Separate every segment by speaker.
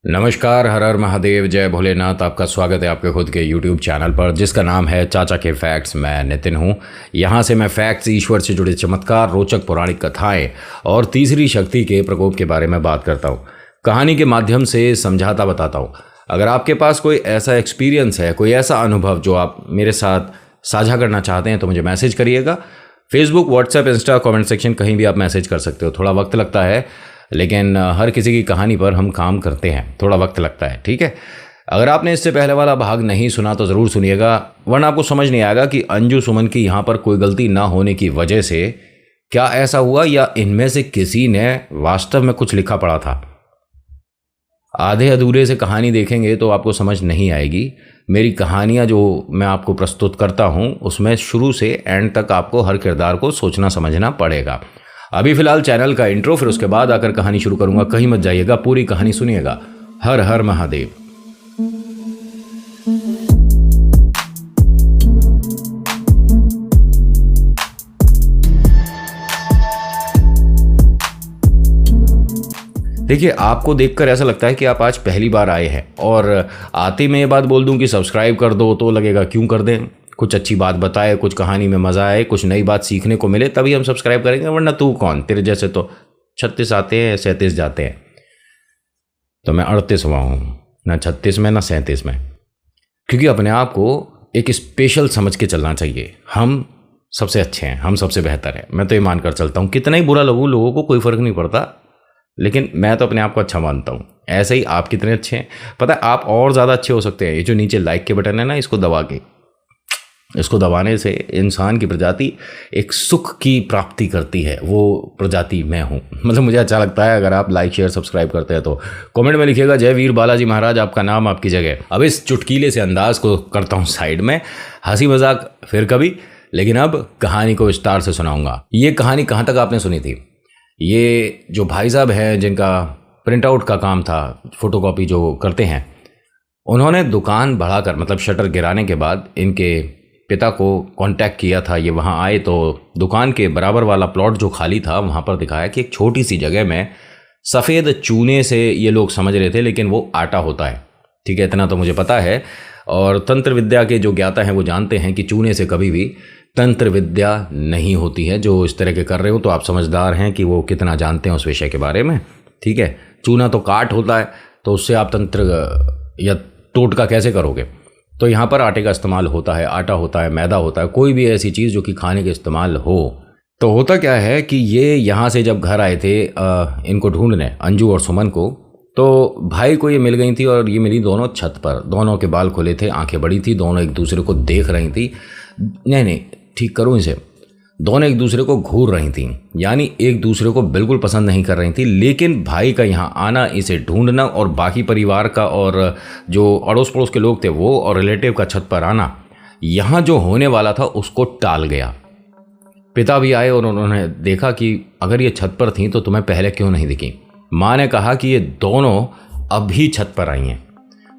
Speaker 1: नमस्कार, हर हर महादेव, जय भोलेनाथ। आपका स्वागत है आपके खुद के YouTube चैनल पर जिसका नाम है चाचा के फैक्ट्स। मैं नितिन हूँ। यहाँ से मैं फैक्ट्स, ईश्वर से जुड़े चमत्कार, रोचक पौराणिक कथाएं और तीसरी शक्ति के प्रकोप के बारे में बात करता हूँ। कहानी के माध्यम से समझाता बताता हूँ। अगर आपके पास कोई ऐसा एक्सपीरियंस है, कोई ऐसा अनुभव जो आप मेरे साथ साझा करना चाहते हैं तो मुझे मैसेज करिएगा। Facebook, WhatsApp, Insta, comment section, कहीं भी आप मैसेज कर सकते हो। थोड़ा वक्त लगता है लेकिन हर किसी की कहानी पर हम काम करते हैं, थोड़ा वक्त लगता है, ठीक है। अगर आपने इससे पहले वाला भाग नहीं सुना तो ज़रूर सुनिएगा, वरना आपको समझ नहीं आएगा कि अंजू सुमन की यहाँ पर कोई गलती ना होने की वजह से क्या ऐसा हुआ, या इनमें से किसी ने वास्तव में कुछ लिखा पड़ा था। आधे अधूरे से कहानी देखेंगे तो आपको समझ नहीं आएगी। मेरी कहानियाँ जो मैं आपको प्रस्तुत करता हूँ उसमें शुरू से एंड तक आपको हर किरदार को सोचना समझना पड़ेगा। अभी फिलहाल चैनल का इंट्रो, फिर उसके बाद आकर कहानी शुरू करूंगा। कहीं मत जाइएगा, पूरी कहानी सुनिएगा। हर हर महादेव। देखिए, आपको देखकर ऐसा लगता है कि आप आज पहली बार आए हैं, और आते मैं ये बात बोल दूं कि सब्सक्राइब कर दो तो लगेगा क्यों कर दें। कुछ अच्छी बात बताए, कुछ कहानी में मज़ा आए, कुछ नई बात सीखने को मिले, तभी हम सब्सक्राइब करेंगे, वरना तू कौन, तेरे जैसे तो 36 आते हैं, 37 जाते हैं। तो मैं 38वां हूँ, ना 36 में ना 37 में। क्योंकि अपने आप को एक स्पेशल समझ के चलना चाहिए। हम सबसे अच्छे हैं, हम सबसे बेहतर हैं। मैं तो ये मानकर चलता हूँ, कितना ही बुरा लगूँ लोगों को कोई फ़र्क नहीं पड़ता, लेकिन मैं तो अपने आप को अच्छा मानता हूँ। ऐसे ही आप कितने अच्छे हैं, पता है, आप और ज़्यादा अच्छे हो सकते हैं। ये जो नीचे लाइक के बटन है ना, इसको दबाने से इंसान की प्रजाति एक सुख की प्राप्ति करती है। वो प्रजाति मैं हूँ। मतलब मुझे अच्छा लगता है अगर आप लाइक, शेयर, सब्सक्राइब करते हैं तो कमेंट में लिखिएगा जय वीर बालाजी महाराज, आपका नाम आपकी जगह। अब इस चुटकीले से अंदाज को करता हूँ साइड में, हंसी मजाक फिर कभी, लेकिन अब कहानी को विस्तार से सुनाऊंगा। ये कहानी कहाँ तक आपने सुनी थी? ये जो भाई साहब हैं जिनका प्रिंट आउट का काम था, फोटोकॉपी जो करते हैं, उन्होंने दुकान बढ़ाकर, मतलब शटर गिराने के बाद इनके पिता को कांटेक्ट किया था। ये वहाँ आए तो दुकान के बराबर वाला प्लॉट जो खाली था वहाँ पर दिखाया कि एक छोटी सी जगह में सफ़ेद चूने से, ये लोग समझ रहे थे लेकिन वो आटा होता है, ठीक है, इतना तो मुझे पता है। और तंत्र विद्या के जो ज्ञाता हैं वो जानते हैं कि चूने से कभी भी तंत्र विद्या नहीं होती है। जो इस तरह के कर रहे हो तो आप समझदार हैं कि वो कितना जानते हैं उस विषय के बारे में, ठीक है। चूना तो काट होता है, तो उससे आप तंत्र या टोटका कैसे करोगे? तो यहाँ पर आटे का इस्तेमाल होता है, आटा होता है, मैदा होता है, कोई भी ऐसी चीज़ जो कि खाने के इस्तेमाल हो। तो होता क्या है कि ये यहाँ से जब घर आए थे इनको ढूंढने, अंजू और सुमन को, तो भाई को ये मिल गई थी, और ये मिली दोनों छत पर। दोनों के बाल खुले थे, आंखें बड़ी थी, दोनों एक दूसरे को देख रही थी। नहीं, ठीक करूँ इसे, दोनों एक दूसरे को घूर रही थीं, यानी एक दूसरे को बिल्कुल पसंद नहीं कर रही थी। लेकिन भाई का यहाँ आना, इसे ढूंढना, और बाकी परिवार का और जो अड़ोस पड़ोस के लोग थे वो, और रिलेटिव का छत पर आना, यहाँ जो होने वाला था उसको टाल गया। पिता भी आए और उन्होंने देखा कि अगर ये छत पर थी तो तुम्हें पहले क्यों नहीं दिखी। माँ ने कहा कि ये दोनों अभी छत पर आई हैं,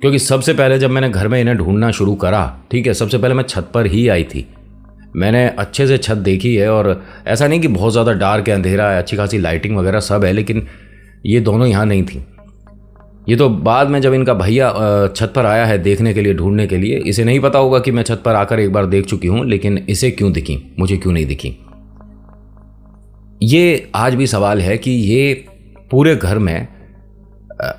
Speaker 1: क्योंकि सबसे पहले जब मैंने घर में इन्हें ढूंढना शुरू करा, ठीक है, सबसे पहले मैं छत पर ही आई थी। मैंने अच्छे से छत देखी है, और ऐसा नहीं कि बहुत ज़्यादा डार्क है, अंधेरा है, अच्छी खासी लाइटिंग वगैरह सब है, लेकिन ये दोनों यहाँ नहीं थी। ये तो बाद में जब इनका भैया छत पर आया है देखने के लिए, ढूंढने के लिए, इसे नहीं पता होगा कि मैं छत पर आकर एक बार देख चुकी हूँ, लेकिन इसे क्यों दिखी, मुझे क्यों नहीं दिखी। ये आज भी सवाल है कि ये पूरे घर में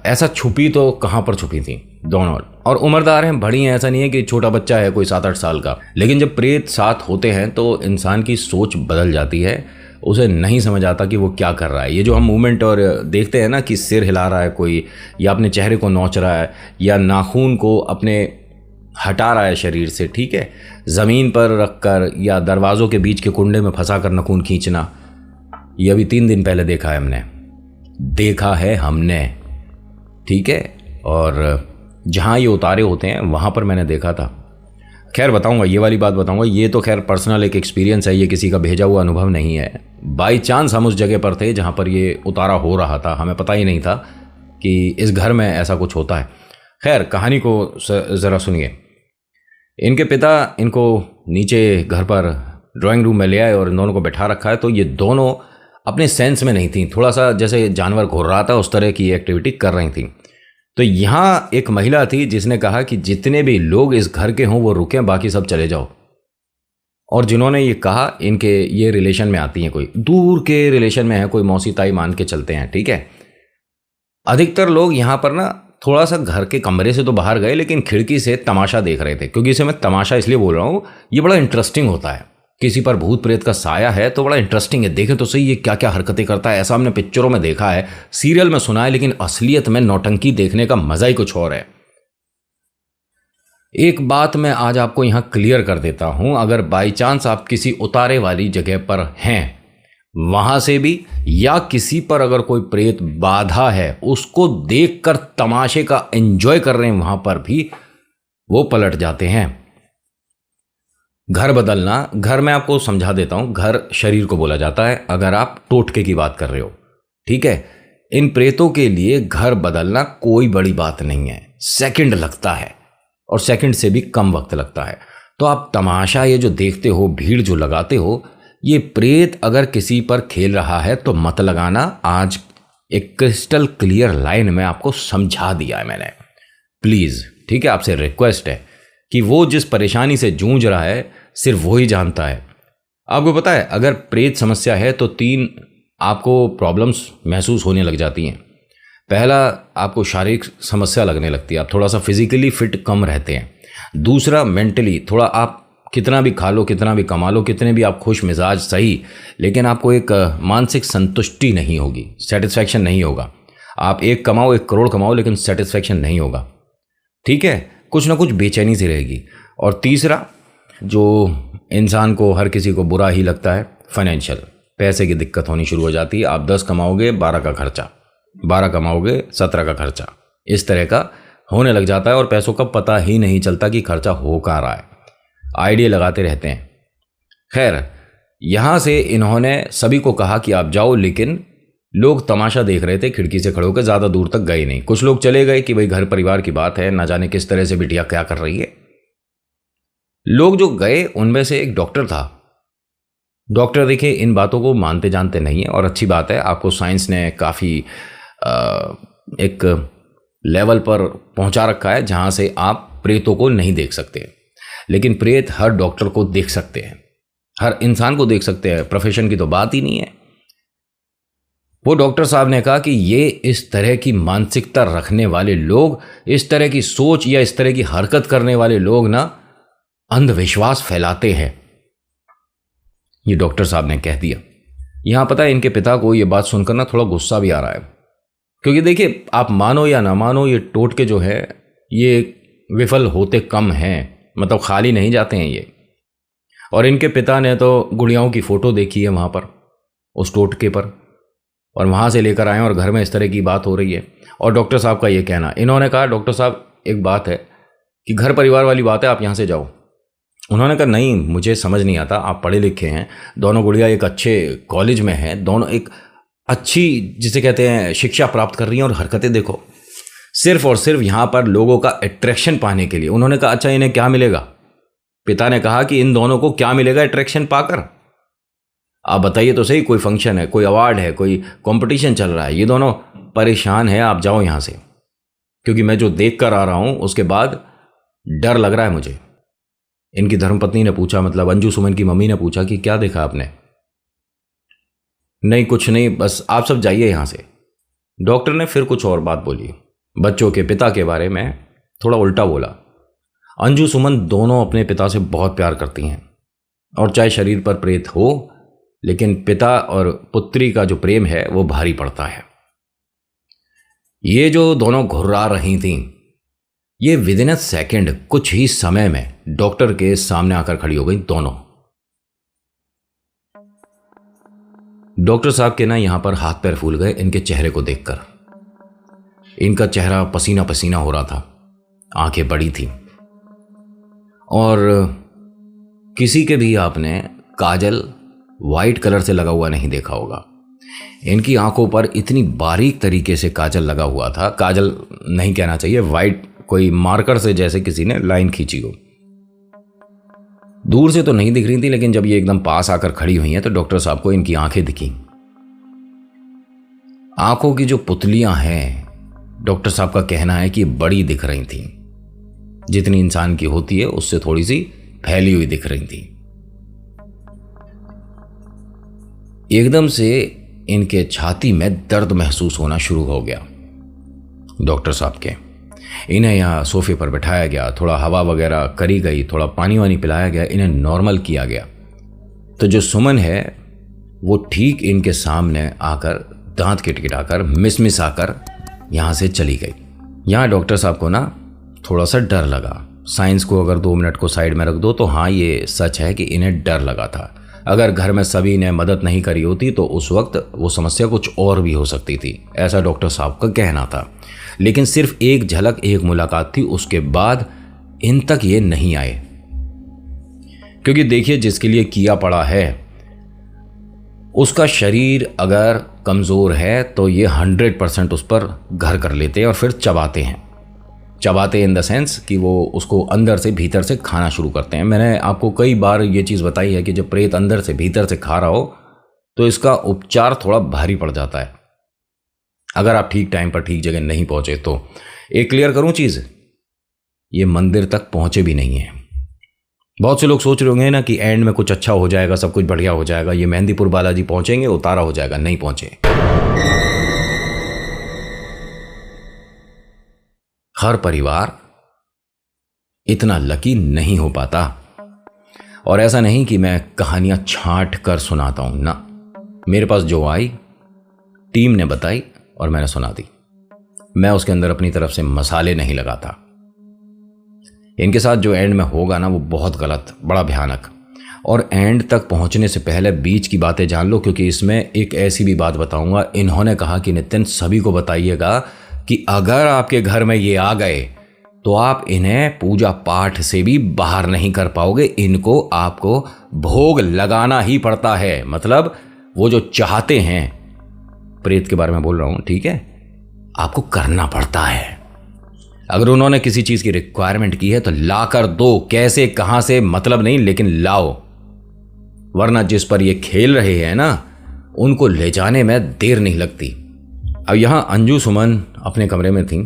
Speaker 1: ऐसा छुपी तो कहाँ पर छुपी थी दोनों। और उम्रदार हैं, बड़ी हैं, ऐसा नहीं है कि छोटा बच्चा है कोई 7-8 साल का। लेकिन जब प्रेत साथ होते हैं तो इंसान की सोच बदल जाती है, उसे नहीं समझ आता कि वो क्या कर रहा है। ये जो हम मूवमेंट और देखते हैं ना कि सिर हिला रहा है कोई, या अपने चेहरे को नोच रहा है, या नाखून को अपने हटा रहा है शरीर से, ठीक है, ज़मीन पर रख कर, या दरवाज़ों के बीच के कुंडे में फंसा कर नाखून खींचना, ये अभी 3 दिन पहले देखा है हमने, ठीक है। और जहाँ ये उतारे होते हैं वहाँ पर मैंने देखा था। खैर बताऊँगा, ये वाली बात बताऊँगा। ये तो खैर पर्सनल एक एक्सपीरियंस है, ये किसी का भेजा हुआ अनुभव नहीं है। बाई चांस हम उस जगह पर थे जहाँ पर ये उतारा हो रहा था, हमें पता ही नहीं था कि इस घर में ऐसा कुछ होता है। खैर कहानी को ज़रा सुनिए। इनके पिता इनको नीचे घर पर ड्राइंग रूम में ले आए और इन दोनों को बैठा रखा है। तो ये दोनों अपने सेंस में नहीं थी, थोड़ा सा जैसे जानवर घूर रहा था उस तरह की एक्टिविटी कर रही थी। तो यहाँ एक महिला थी जिसने कहा कि जितने भी लोग इस घर के हों वो रुकें, बाकी सब चले जाओ। और जिन्होंने ये कहा इनके ये रिलेशन में आती हैं, कोई दूर के रिलेशन में है, कोई मौसी ताई मान के चलते हैं, ठीक है। अधिकतर लोग यहाँ पर ना थोड़ा सा घर के कमरे से तो बाहर गए, लेकिन खिड़की से तमाशा देख रहे थे। क्योंकि इसे मैं तमाशा इसलिए बोल रहा हूँ, ये बड़ा इंटरेस्टिंग होता है। किसी पर भूत प्रेत का साया है तो बड़ा इंटरेस्टिंग है, देखें तो सही ये क्या क्या हरकतें करता है। ऐसा हमने पिक्चरों में देखा है, सीरियल में सुना है, लेकिन असलियत में नौटंकी देखने का मजा ही कुछ और है। एक बात मैं आज आपको यहां क्लियर कर देता हूं, अगर बाई चांस आप किसी उतारे वाली जगह पर हैं, वहां से भी या किसी पर अगर कोई प्रेत बाधा है, उसको देखकर तमाशे का एंजॉय कर रहे हैं, वहां पर भी वो पलट जाते हैं। घर बदलना, घर में आपको समझा देता हूं, घर शरीर को बोला जाता है अगर आप टोटके की बात कर रहे हो, ठीक है। इन प्रेतों के लिए घर बदलना कोई बड़ी बात नहीं है, सेकंड लगता है और सेकंड से भी कम वक्त लगता है। तो आप तमाशा ये जो देखते हो, भीड़ जो लगाते हो, ये प्रेत अगर किसी पर खेल रहा है तो मत लगाना। आज एक क्रिस्टल क्लियर लाइन में आपको समझा दिया है मैंने, प्लीज़, ठीक है। आपसे रिक्वेस्ट है कि वो जिस परेशानी से जूझ रहा है सिर्फ वो ही जानता है। आपको पता है अगर प्रेत समस्या है तो 3 आपको प्रॉब्लम्स महसूस होने लग जाती हैं। पहला, आपको शारीरिक समस्या लगने लगती है, आप थोड़ा सा फिजिकली फिट कम रहते हैं। दूसरा, मेंटली थोड़ा आप कितना भी खा लो, कितना भी कमा लो, कितने भी आप खुश मिजाज सही, लेकिन आपको एक मानसिक संतुष्टि नहीं होगी, सेटिस्फैक्शन नहीं होगा। आप 1 कमाओ 1 करोड़ कमाओ, लेकिन सेटिस्फैक्शन नहीं होगा, ठीक है। कुछ ना कुछ बेचैनी सी रहेगी। और तीसरा, जो इंसान को, हर किसी को बुरा ही लगता है, फाइनेंशियल, पैसे की दिक्कत होनी शुरू हो जाती है। आप 10 कमाओगे 12 का खर्चा, 12 कमाओगे 17 का खर्चा, इस तरह का होने लग जाता है और पैसों का पता ही नहीं चलता कि खर्चा हो कहाँ रहा है। आइडिया लगाते रहते हैं। खैर, यहाँ से इन्होंने सभी को कहा कि आप जाओ, लेकिन लोग तमाशा देख रहे थे, खिड़की से खड़े होकर ज़्यादा दूर तक गए नहीं। कुछ लोग चले गए कि भाई घर परिवार की बात है, ना जाने किस तरह से बिटिया क्या कर रही है। लोग जो गए उनमें से एक डॉक्टर था। डॉक्टर देखिए इन बातों को मानते जानते नहीं है, और अच्छी बात है, आपको साइंस ने काफ़ी एक लेवल पर पहुंचा रखा है जहां से आप प्रेतों को नहीं देख सकते। लेकिन प्रेत हर डॉक्टर को देख सकते हैं, हर इंसान को देख सकते हैं, प्रोफेशन की तो बात ही नहीं है। वो डॉक्टर साहब ने कहा कि ये इस तरह की मानसिकता रखने वाले लोग, इस तरह की सोच या इस तरह की हरकत करने वाले लोग ना अंधविश्वास फैलाते हैं। ये डॉक्टर साहब ने कह दिया। यहां पता है इनके पिता को ये बात सुनकर ना थोड़ा गुस्सा भी आ रहा है, क्योंकि देखिए आप मानो या ना मानो, ये टोटके जो है ये विफल होते कम हैं, मतलब खाली नहीं जाते हैं ये। और इनके पिता ने तो गुड़ियाओं की फ़ोटो देखी है वहाँ पर, उस टोटके पर, और वहाँ से लेकर आए और घर में इस तरह की बात हो रही है। और डॉक्टर साहब का ये कहना, इन्होंने कहा डॉक्टर साहब एक बात है कि घर परिवार वाली बात है, आप यहाँ से जाओ। उन्होंने कहा नहीं, मुझे समझ नहीं आता, आप पढ़े लिखे हैं, दोनों गुड़िया एक अच्छे कॉलेज में हैं, दोनों एक अच्छी जिसे कहते हैं शिक्षा प्राप्त कर रही हैं, और हरकतें देखो, सिर्फ और सिर्फ यहाँ पर लोगों का अट्रैक्शन पाने के लिए। उन्होंने कहा अच्छा इन्हें क्या मिलेगा? पिता ने कहा कि इन दोनों को क्या मिलेगा अट्रैक्शन पाकर? आप बताइए तो सही, कोई फंक्शन है, कोई अवार्ड है, कोई कंपटीशन चल रहा है, ये दोनों परेशान है, आप जाओ यहाँ से। क्योंकि मैं जो देख कर आ रहा हूँ उसके बाद डर लग रहा है मुझे। इनकी धर्मपत्नी ने पूछा, मतलब अंजू सुमन की मम्मी ने पूछा कि क्या देखा आपने? नहीं कुछ नहीं, बस आप सब जाइए यहाँ से। डॉक्टर ने फिर कुछ और बात बोली, बच्चों के पिता के बारे में थोड़ा उल्टा बोला। अंजू सुमन दोनों अपने पिता से बहुत प्यार करती हैं, और चाहे शरीर पर प्रेत हो, लेकिन पिता और पुत्री का जो प्रेम है वो भारी पड़ता है। ये जो दोनों घुर्रा रही थीं, ये विद इन अ सेकेंड, कुछ ही समय में डॉक्टर के सामने आकर खड़ी हो गई दोनों। डॉक्टर साहब के ना यहां पर हाथ पैर फूल गए इनके चेहरे को देखकर। इनका चेहरा पसीना पसीना हो रहा था, आंखें बड़ी थी, और किसी के भी आपने काजल वाइट कलर से लगा हुआ नहीं देखा होगा। इनकी आंखों पर इतनी बारीक तरीके से काजल लगा हुआ था, काजल नहीं कहना चाहिए, वाइट कोई मार्कर से जैसे किसी ने लाइन खींची हो। दूर से तो नहीं दिख रही थी, लेकिन जब ये एकदम पास आकर खड़ी हुई हैं तो डॉक्टर साहब को इनकी आंखें दिखी। आंखों की जो पुतलियां हैं डॉक्टर साहब का कहना है कि बड़ी दिख रही थी, जितनी इंसान की होती है उससे थोड़ी सी फैली हुई दिख रही थी। एकदम से इनके छाती में दर्द महसूस होना शुरू हो गया। डॉक्टर साहब के इन्हें यहाँ सोफे पर बैठाया गया, थोड़ा हवा वगैरह करी गई, थोड़ा पानी वानी पिलाया गया, इन्हें नॉर्मल किया गया। तो जो सुमन है वो ठीक इनके सामने आकर दांत किटकिटाकर मिस आकर यहाँ से चली गई। यहाँ डॉक्टर साहब को ना थोड़ा सा डर लगा। साइंस को अगर 2 मिनट को साइड में रख दो तो हाँ, ये सच है कि इन्हें डर लगा था। अगर घर में सभी ने मदद नहीं करी होती तो उस वक्त वो समस्या कुछ और भी हो सकती थी, ऐसा डॉक्टर साहब का कहना था। लेकिन सिर्फ एक झलक, एक मुलाकात थी, उसके बाद इन तक ये नहीं आए। क्योंकि देखिए, जिसके लिए किया पड़ा है उसका शरीर अगर कमज़ोर है तो ये 100% उस पर घर कर लेते हैं और फिर चबाते हैं। चबाते इन द सेंस कि वो उसको अंदर से भीतर से खाना शुरू करते हैं। मैंने आपको कई बार ये चीज़ बताई है कि जब प्रेत अंदर से भीतर से खा रहा हो तो इसका उपचार थोड़ा भारी पड़ जाता है, अगर आप ठीक टाइम पर ठीक जगह नहीं पहुंचे तो। एक क्लियर करूं चीज़, ये मंदिर तक पहुंचे भी नहीं है। बहुत से लोग सोच रहे होंगे ना कि एंड में कुछ अच्छा हो जाएगा, सब कुछ बढ़िया हो जाएगा, ये मेहंदीपुर बालाजी पहुंचेंगे, उतारा हो जाएगा। नहीं पहुंचे। हर परिवार इतना लकी नहीं हो पाता। और ऐसा नहीं कि मैं कहानियां छांट कर सुनाता हूं ना, मेरे पास जो आई टीम ने बताई और मैंने सुना दी। मैं उसके अंदर अपनी तरफ से मसाले नहीं लगाता। इनके साथ जो एंड में होगा ना वो बहुत गलत, बड़ा भयानक। और एंड तक पहुंचने से पहले बीच की बातें जान लो, क्योंकि इसमें एक ऐसी भी बात बताऊंगा। इन्होंने कहा कि नितिन सभी को बताइएगा कि अगर आपके घर में ये आ गए तो आप इन्हें पूजा पाठ से भी बाहर नहीं कर पाओगे, इनको आपको भोग लगाना ही पड़ता है। मतलब वो जो चाहते हैं, प्रेत के बारे में बोल रहा हूं, ठीक है, आपको करना पड़ता है। अगर उन्होंने किसी चीज की रिक्वायरमेंट की है तो ला कर दो, कैसे कहां से मतलब नहीं, लेकिन लाओ। वरना जिस पर ये खेल रहे हैं ना, उनको ले जाने में देर नहीं लगती। अब यहां अंजू सुमन अपने कमरे में थी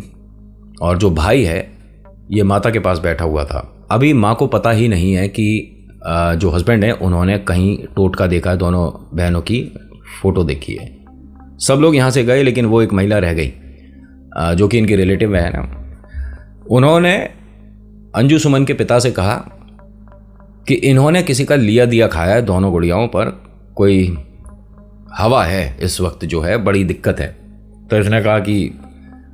Speaker 1: और जो भाई है ये माता के पास बैठा हुआ था। अभी माँ को पता ही नहीं है कि जो हस्बैंड है उन्होंने कहीं टोटका देखा है, दोनों बहनों की फोटो देखी है। सब लोग यहाँ से गए लेकिन वो एक महिला रह गई जो कि इनकी रिलेटिव है ना। उन्होंने अंजू सुमन के पिता से कहा कि इन्होंने किसी का लिया दिया खाया है दोनों गुड़ियाओं पर, कोई हवा है इस वक्त जो है, बड़ी दिक्कत है। तो इसने कहा कि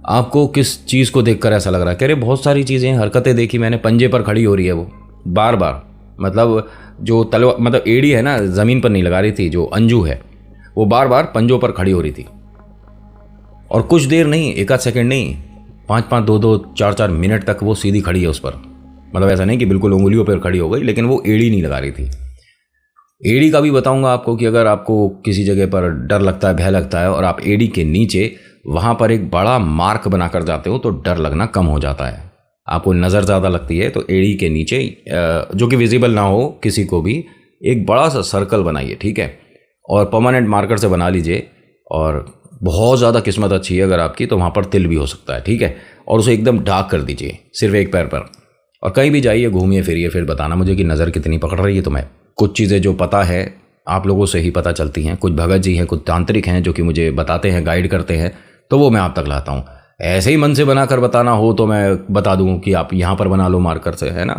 Speaker 1: आपको किस चीज़ को देखकर ऐसा लग रहा है? कह रहे बहुत सारी चीज़ें, हरकतें देखी मैंने, पंजे पर खड़ी हो रही है वो बार बार। मतलब जो तलवार, मतलब एड़ी है ना, ज़मीन पर नहीं लगा रही थी, जो अंजू है वो बार बार पंजों पर खड़ी हो रही थी। और कुछ देर नहीं, 1 सेकंड नहीं, 5-5, 2-2, 4-4 मिनट तक वो सीधी खड़ी है उस पर। मतलब ऐसा नहीं कि बिल्कुल उंगलियों पर खड़ी हो गई, लेकिन वो एड़ी नहीं लगा रही थी। एड़ी का भी बताऊंगा आपको कि अगर आपको किसी जगह पर डर लगता है, भय लगता है और आप एड़ी के नीचे वहां पर एक बड़ा मार्क बनाकर जाते हो तो डर लगना कम हो जाता है। आपको नज़र ज़्यादा लगती है तो एड़ी के नीचे, जो कि विजिबल ना हो किसी को भी, एक बड़ा सा सर्कल बनाइए, ठीक है, और परमानेंट मार्कर से बना लीजिए। और बहुत ज़्यादा किस्मत अच्छी है अगर आपकी तो वहाँ पर तिल भी हो सकता है, ठीक है, और उसे एकदम डार्क कर दीजिए सिर्फ एक पैर पर। और कहीं भी जाइए, घूमिए फिरिए, फिर बताना मुझे कि नज़र कितनी पकड़ रही है तुम्हें। कुछ चीज़ें जो पता है आप लोगों से ही पता चलती हैं, कुछ भगत जी हैं, कुछ तांत्रिक हैं जो कि मुझे बताते हैं, गाइड करते हैं, तो वो मैं आप तक लाता हूँ। ऐसे ही मन से बनाकर बताना हो तो मैं बता दूँ कि आप यहाँ पर बना लो मार्कर से, है ना।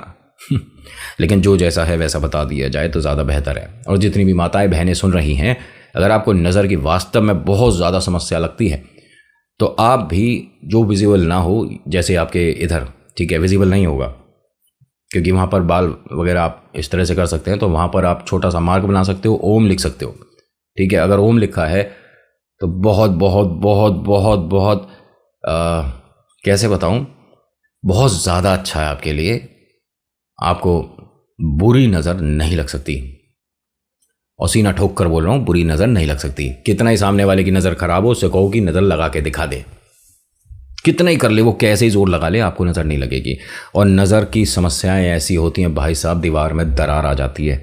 Speaker 1: लेकिन जो जैसा है वैसा बता दिया जाए तो ज़्यादा बेहतर है। और जितनी भी माताएं बहनें सुन रही हैं, अगर आपको नज़र की वास्तव में बहुत ज़्यादा समस्या लगती है तो आप भी जो विजिबल ना हो, जैसे आपके इधर, ठीक है, विजिबल नहीं होगा क्योंकि वहाँ पर बाल वगैरह आप इस तरह से कर सकते हैं, तो वहाँ पर आप छोटा सा मार्क बना सकते हो, ओम लिख सकते हो, ठीक है। अगर ओम लिखा है तो बहुत बहुत बहुत बहुत बहुत कैसे बताऊँ, बहुत ज़्यादा अच्छा है आपके लिए। आपको बुरी नज़र नहीं लग सकती, और सीना ठोक कर बोल रहा हूँ, बुरी नज़र नहीं लग सकती। कितना ही सामने वाले की नज़र खराब हो, उससे कहो कि नज़र लगा के दिखा दे, कितना ही कर ले वो, कैसे ही जोर लगा ले, आपको नज़र नहीं लगेगी। और नज़र की समस्याएं ऐसी होती हैं भाई साहब, दीवार में दरार आ जाती है।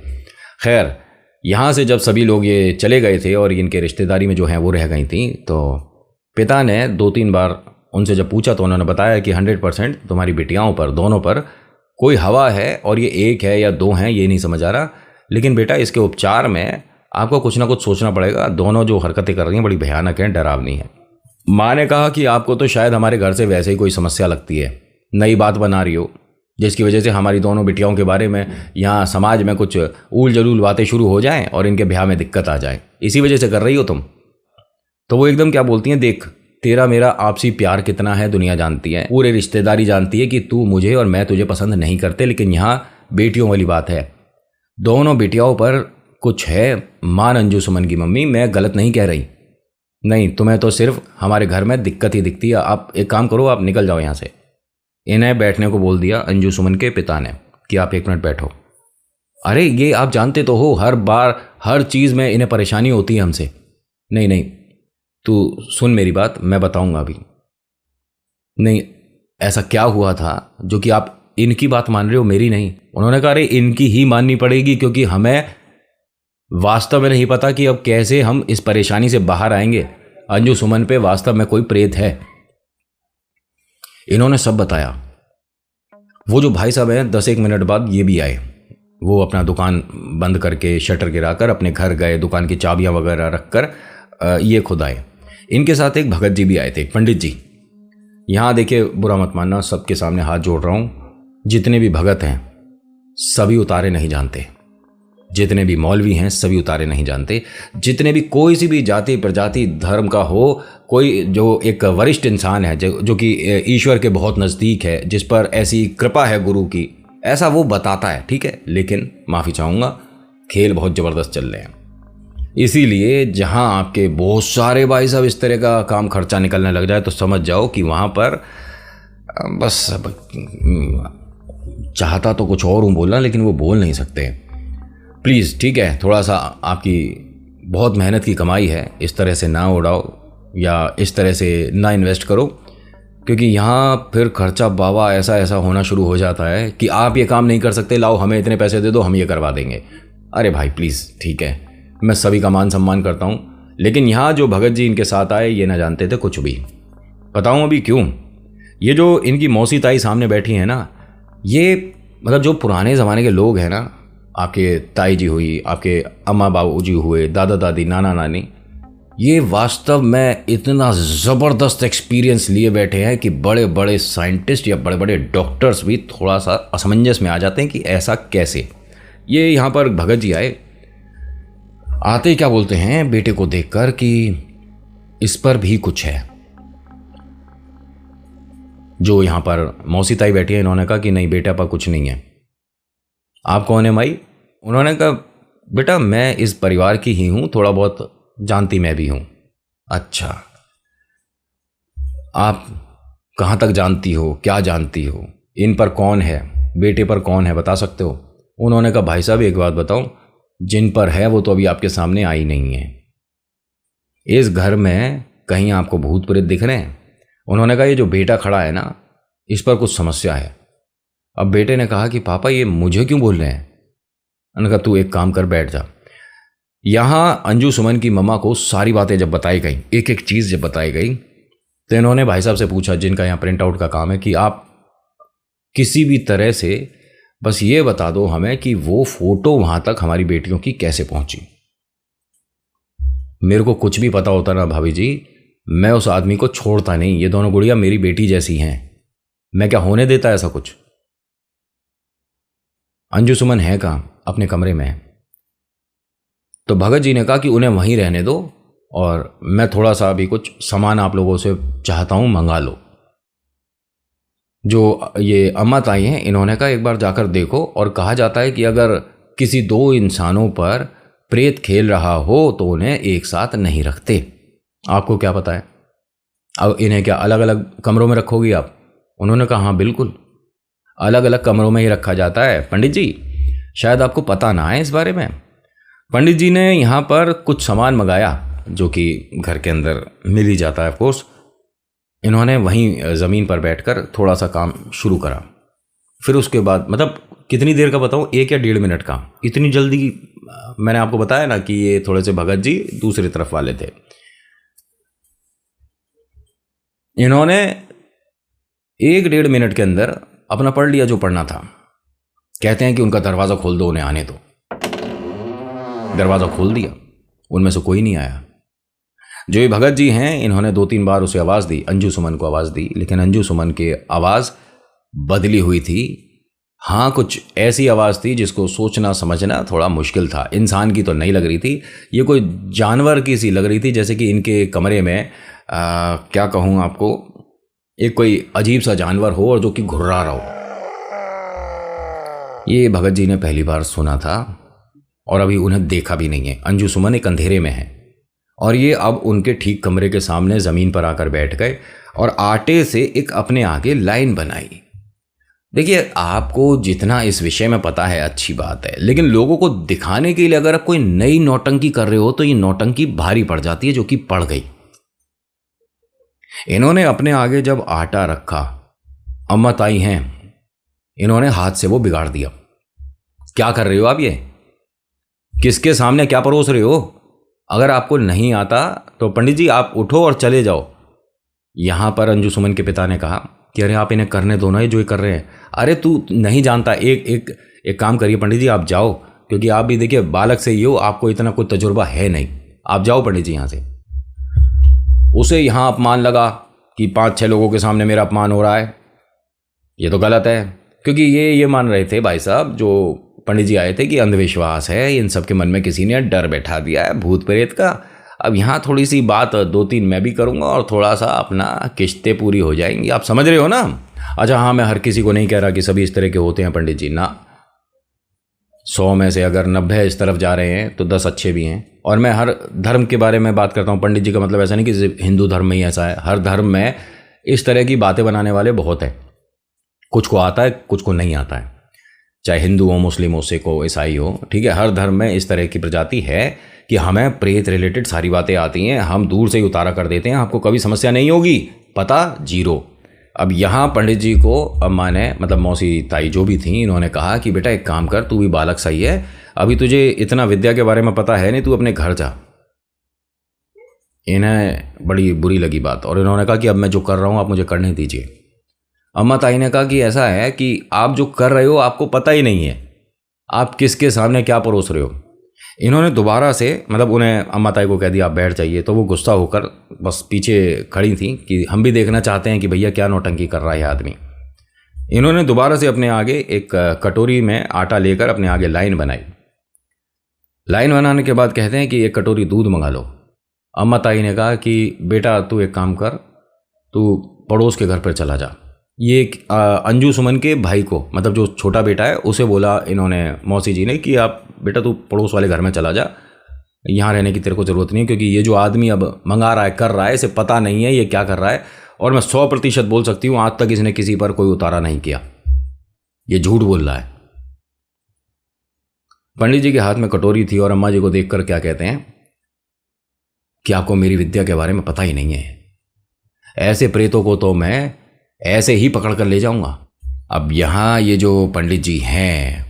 Speaker 1: खैर, यहाँ से जब सभी लोग ये चले गए थे और इनके रिश्तेदारी में जो हैं वो रह गई थी, तो पिता ने 2-3 बार उनसे जब पूछा तो उन्होंने बताया कि 100% तुम्हारी बेटियाओं पर, दोनों पर कोई हवा है, और ये एक है या दो हैं ये नहीं समझ आ रहा, लेकिन बेटा इसके उपचार में आपको कुछ ना कुछ सोचना पड़ेगा। दोनों जो हरकतें कर रही हैं बड़ी भयानक हैं, डरावनी है। माँ ने कहा कि आपको तो शायद हमारे घर से वैसे ही कोई समस्या लगती है, नई बात बना रही हो, जिसकी वजह से हमारी दोनों बिटियाओं के बारे में यहाँ समाज में कुछ ऊल जलूल बातें शुरू हो जाएं और इनके ब्याह में दिक्कत आ जाए, इसी वजह से कर रही हो तुम। तो वो एकदम क्या बोलती हैं, देख तेरा मेरा आपसी प्यार कितना है दुनिया जानती है, पूरे रिश्तेदारी जानती है कि तू मुझे और मैं तुझे पसंद नहीं करते, लेकिन यहाँ बेटियों वाली बात है, दोनों बेटियों पर कुछ है। मान अंजू सुमन की मम्मी, मैं गलत नहीं कह रही, नहीं तुम्हें तो सिर्फ हमारे घर में दिक्कत ही दिखती है। आप एक काम करो, आप निकल जाओ यहाँ से। इन्हें बैठने को बोल दिया अंजू सुमन के पिता ने कि आप 1 मिनट बैठो। अरे ये आप जानते तो हो, हर बार हर चीज़ में इन्हें परेशानी होती है हमसे। नहीं नहीं, तू सुन मेरी बात, मैं बताऊंगा अभी। नहीं, ऐसा क्या हुआ था जो कि आप इनकी बात मान रहे हो, मेरी नहीं। उन्होंने कहा अरे इनकी ही माननी पड़ेगी, क्योंकि हमें वास्तव में नहीं पता कि अब कैसे हम इस परेशानी से बाहर आएंगे। अंजू सुमन पे वास्तव में कोई प्रेत है। इन्होंने सब बताया। वो जो भाई साहब हैं 10-1 मिनट बाद ये भी आए। वो अपना दुकान बंद करके शटर गिराकर अपने घर गए, दुकान की चाबियां वगैरह रखकर ये खुद आए। इनके साथ एक भगत जी भी आए थे, एक पंडित जी। यहाँ देखिए, बुरा मत मानना, सबके सामने हाथ जोड़ रहा हूँ, जितने भी भगत हैं सभी उतारे नहीं जानते, जितने भी मौलवी हैं सभी उतारे नहीं जानते, जितने भी कोई सी भी जाति प्रजाति धर्म का हो, कोई जो एक वरिष्ठ इंसान है जो कि ईश्वर के बहुत नज़दीक है, जिस पर ऐसी कृपा है गुरु की, ऐसा वो बताता है, ठीक है। लेकिन माफ़ी चाहूँगा, खेल बहुत ज़बरदस्त चल रहे हैं। इसीलिए जहाँ आपके बहुत सारे भाई साहब इस तरह का काम खर्चा निकलने लग जाए तो समझ जाओ कि वहाँ पर बस चाहता तो कुछ और हूँ बोलना, लेकिन वो बोल नहीं सकते। प्लीज़ ठीक है, थोड़ा सा आपकी बहुत मेहनत की कमाई है, इस तरह से ना उड़ाओ या इस तरह से ना इन्वेस्ट करो, क्योंकि यहाँ फिर खर्चा बाबा ऐसा होना शुरू हो जाता है कि आप ये काम नहीं कर सकते, लाओ हमें इतने पैसे दे दो, हम ये करवा देंगे। अरे भाई प्लीज़, ठीक है, मैं सभी का मान सम्मान करता हूँ, लेकिन यहाँ जो भगत जी इनके साथ आए ये ना जानते थे कुछ भी। बताऊँ अभी क्यों? ये जो इनकी मौसी ताई सामने बैठी हैं ना, ये मतलब जो पुराने ज़माने के लोग हैं ना, आपके ताई जी हुई, आपके अम्मा बाबू जी हुए, दादा दादी, नाना नानी, ये वास्तव में इतना ज़बरदस्त एक्सपीरियंस लिए बैठे हैं कि बड़े बड़े साइंटिस्ट या बड़े बड़े डॉक्टर्स भी थोड़ा सा असमंजस में आ जाते हैं कि ऐसा कैसे। ये यहाँ पर भगत जी आए, आते क्या बोलते हैं बेटे को देखकर कि इस पर भी कुछ है। जो यहाँ पर मौसी ताई बैठी है, इन्होंने कहा कि नहीं बेटा पर कुछ नहीं है। आप कौन है माई? उन्होंने कहा बेटा मैं इस परिवार की ही हूँ, थोड़ा बहुत जानती मैं भी हूँ। अच्छा, आप कहाँ तक जानती हो, क्या जानती हो, इन पर कौन है, बेटे पर कौन है, बता सकते हो? उन्होंने कहा भाई साहब एक बात बताऊं, जिन पर है वो तो अभी आपके सामने आई नहीं है। इस घर में कहीं आपको भूत प्रेत दिख रहे हैं? उन्होंने कहा ये जो बेटा खड़ा है ना, इस पर कुछ समस्या है। अब बेटे ने कहा कि पापा ये मुझे क्यों बोल रहे हैं? उन्होंने कहा तू एक काम कर, बैठ जा। यहाँ अंजू सुमन की मम्मा को सारी बातें जब बताई गई, एक एक चीज़ जब बताई गई, तो इन्होंने भाई साहब से पूछा, जिनका यहाँ प्रिंट आउट का काम है, कि आप किसी भी तरह से बस ये बता दो हमें कि वो फोटो वहाँ तक हमारी बेटियों की कैसे पहुँची। मेरे को कुछ भी पता होता ना भाभी जी, मैं उस आदमी को छोड़ता नहीं। ये दोनों गुड़िया मेरी बेटी जैसी हैं, मैं क्या होने देता ऐसा कुछ? अंजू सुमन है कहाँ? अपने कमरे में है। तो भगत जी ने कहा कि उन्हें वहीं रहने दो और मैं थोड़ा सा अभी कुछ सामान आप लोगों से चाहता हूँ, मंगा लो। जो ये अम्मा ताई हैं, इन्होंने कहा एक बार जाकर देखो, और कहा जाता है कि अगर किसी दो इंसानों पर प्रेत खेल रहा हो तो उन्हें एक साथ नहीं रखते। आपको क्या पता है? अब इन्हें क्या अलग अलग कमरों में रखोगी आप? उन्होंने कहा हाँ बिल्कुल, अलग अलग कमरों में ही रखा जाता है पंडित जी, शायद आपको पता ना है इस बारे में। पंडित जी ने यहाँ पर कुछ सामान मंगाया जो कि घर के अंदर मिल ही जाता है ऑफकोर्स। इन्होंने वहीं ज़मीन पर बैठकर थोड़ा सा काम शुरू करा। फिर उसके बाद मतलब कितनी देर का बताऊँ, 1 या 1.5 मिनट का। इतनी जल्दी मैंने आपको बताया ना कि ये थोड़े से भगत जी दूसरी तरफ वाले थे। इन्होंने एक डेढ़ मिनट के अंदर अपना पढ़ लिया जो पढ़ना था। कहते हैं कि उनका दरवाज़ा खोल दो, उन्हें आने दो। दरवाज़ा खोल दिया, उनमें से कोई नहीं आया। जो ये भगत जी हैं, इन्होंने 2-3 बार उसे आवाज़ दी, अंजू सुमन को आवाज़ दी, लेकिन अंजू सुमन की आवाज़ बदली हुई थी। हाँ, कुछ ऐसी आवाज़ थी जिसको सोचना समझना थोड़ा मुश्किल था। इंसान की तो नहीं लग रही थी, ये कोई जानवर की सी लग रही थी, जैसे कि इनके कमरे में क्या कहूँ आपको, एक कोई अजीब सा जानवर हो और जो कि घुर्रा रहा हो। ये भगत जी ने पहली बार सुना था और अभी उन्हें देखा भी नहीं है। अंजू सुमन एक अंधेरे में है और ये अब उनके ठीक कमरे के सामने ज़मीन पर आकर बैठ गए और आटे से एक अपने आगे लाइन बनाई। देखिए, आपको जितना इस विषय में पता है अच्छी बात है, लेकिन लोगों को दिखाने के लिए अगर आप कोई नई नौटंकी कर रहे हो तो ये नौटंकी भारी पड़ जाती है, जो कि पड़ गई। इन्होंने अपने आगे जब आटा रखा, अम्मा ताई हैं, इन्होंने हाथ से वो बिगाड़ दिया। क्या कर रहे हो आप? ये किसके सामने क्या परोस रहे हो? अगर आपको नहीं आता तो पंडित जी आप उठो और चले जाओ। यहां पर अंजू सुमन के पिता ने कहा कि अरे आप इन्हें करने दो ना, ये जो ये कर रहे हैं। अरे तू नहीं जानता, एक काम करिए पंडित जी, आप जाओ, क्योंकि आप भी देखिए बालक से ही हो, आपको इतना कोई तजुर्बा है नहीं। आप जाओ पंडित जी यहाँ से। उसे यहाँ अपमान लगा कि 5-6 लोगों के सामने मेरा अपमान हो रहा है, ये तो गलत है। क्योंकि ये मान रहे थे भाई साहब, जो पंडित जी आए थे, कि अंधविश्वास है, इन सब के मन में किसी ने डर बैठा दिया है भूत प्रेत का। अब यहाँ थोड़ी सी बात 2-3 मैं भी करूँगा और थोड़ा सा अपना किश्तें पूरी हो जाएंगी। आप समझ रहे हो ना? अच्छा हाँ, मैं हर किसी को नहीं कह रहा कि सभी इस तरह के होते हैं पंडित जी, ना। 100 में से अगर 90 इस तरफ जा रहे हैं तो 10 अच्छे भी हैं। और मैं हर धर्म के बारे में बात करता हूँ पंडित जी का मतलब ऐसा नहीं कि सिर्फ हिंदू धर्म में ही ऐसा है, हर धर्म में इस तरह की बातें बनाने वाले बहुत हैं। कुछ को आता है, कुछ को नहीं आता है, चाहे हिंदू हो, मुस्लिम हो, सिख हो, ईसाई हो, ठीक है। हर धर्म में इस तरह की प्रजाति है कि हमें प्रेत रिलेटेड सारी बातें आती हैं, हम दूर से ही उतारा कर देते हैं, आपको कभी समस्या नहीं होगी, पता 0। अब यहाँ पंडित जी को अम्मा ने, मतलब मौसी ताई जो भी थी, इन्होंने कहा कि बेटा एक काम कर, तू भी बालक सही है, अभी तुझे इतना विद्या के बारे में पता है नहीं, तू अपने घर जा। इन्हें बड़ी बुरी लगी बात और इन्होंने कहा कि अब मैं जो कर रहा हूँ आप मुझे करने दीजिए। अम्मा ताई ने कहा कि ऐसा है कि आप जो कर रहे हो आपको पता ही नहीं है, आप किसके सामने क्या परोस रहे हो। इन्होंने दोबारा से, मतलब उन्हें अम्मा ताई को कह दिया आप बैठ जाइए, तो वो गुस्सा होकर बस पीछे खड़ी थी कि हम भी देखना चाहते हैं कि भैया क्या नौटंकी कर रहा है आदमी। इन्होंने दोबारा से अपने आगे एक कटोरी में आटा लेकर अपने आगे लाइन बनाई। लाइन बनाने के बाद कहते हैं कि एक कटोरी दूध मंगा लो। अम्मा ताई ने कहा कि बेटा तू एक काम कर, तू पड़ोस के घर पर चला जा। ये अंजू सुमन के भाई को, मतलब जो छोटा बेटा है, उसे बोला इन्होंने, मौसी जी ने, कि आप बेटा तू पड़ोस वाले घर में चला जा, यहाँ रहने की तेरे को ज़रूरत नहीं है, क्योंकि ये जो आदमी अब मंगा रहा है, कर रहा है, इसे पता नहीं है ये क्या कर रहा है। और मैं 100% बोल सकती हूँ आज तक इसने किसी पर कोई उतारा नहीं किया, ये झूठ बोल रहा है। पंडित जी के हाथ में कटोरी थी और अम्मा जी को देखकर क्या कहते हैं कि आपको मेरी विद्या के बारे में पता ही नहीं है, ऐसे प्रेतों को तो मैं ऐसे ही पकड़ कर ले जाऊंगा। अब यहाँ ये जो पंडित जी हैं,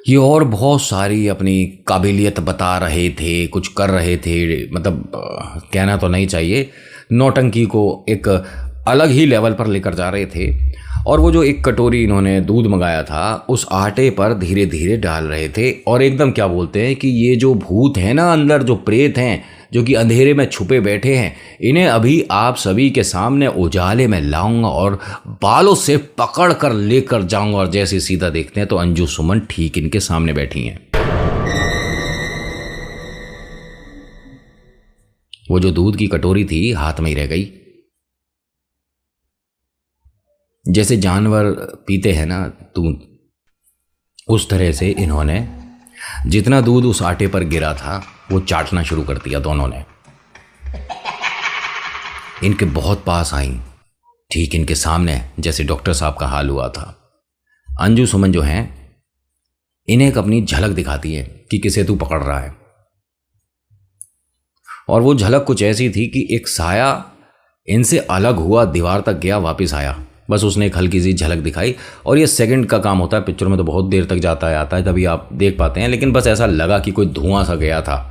Speaker 1: ये और बहुत सारी अपनी काबिलियत बता रहे थे, कुछ कर रहे थे, मतलब कहना तो नहीं चाहिए, नौटंकी को एक अलग ही लेवल पर लेकर जा रहे थे। और वो जो एक कटोरी इन्होंने दूध मंगाया था, उस आटे पर धीरे धीरे डाल रहे थे और एकदम क्या बोलते हैं कि ये जो भूत हैं ना अंदर, जो प्रेत हैं, जो कि अंधेरे में छुपे बैठे हैं, इन्हें अभी आप सभी के सामने उजाले में लाऊंगा और बालों से पकड़ कर लेकर जाऊंगा। और जैसे सीधा देखते हैं तो अंजू सुमन ठीक इनके सामने बैठी हैं। वो जो दूध की कटोरी थी हाथ में ही रह गई। जैसे जानवर पीते हैं ना दूध, उस तरह से इन्होंने जितना दूध उस आटे पर गिरा था वो चाटना शुरू कर दिया दोनों ने। इनके बहुत पास आई, ठीक इनके सामने, जैसे डॉक्टर साहब का हाल हुआ था। अंजू सुमन जो हैं, इन्हें एक अपनी झलक दिखाती है कि किसे तू पकड़ रहा है। और वो झलक कुछ ऐसी थी कि एक साया इनसे अलग हुआ, दीवार तक गया, वापस आया, बस उसने एक हल्की सी झलक दिखाई। और ये सेकंड का काम होता है, पिक्चर में तो बहुत देर तक जाता है आता है, तभी आप देख पाते हैं, लेकिन बस ऐसा लगा कि कोई धुआं सा गया था।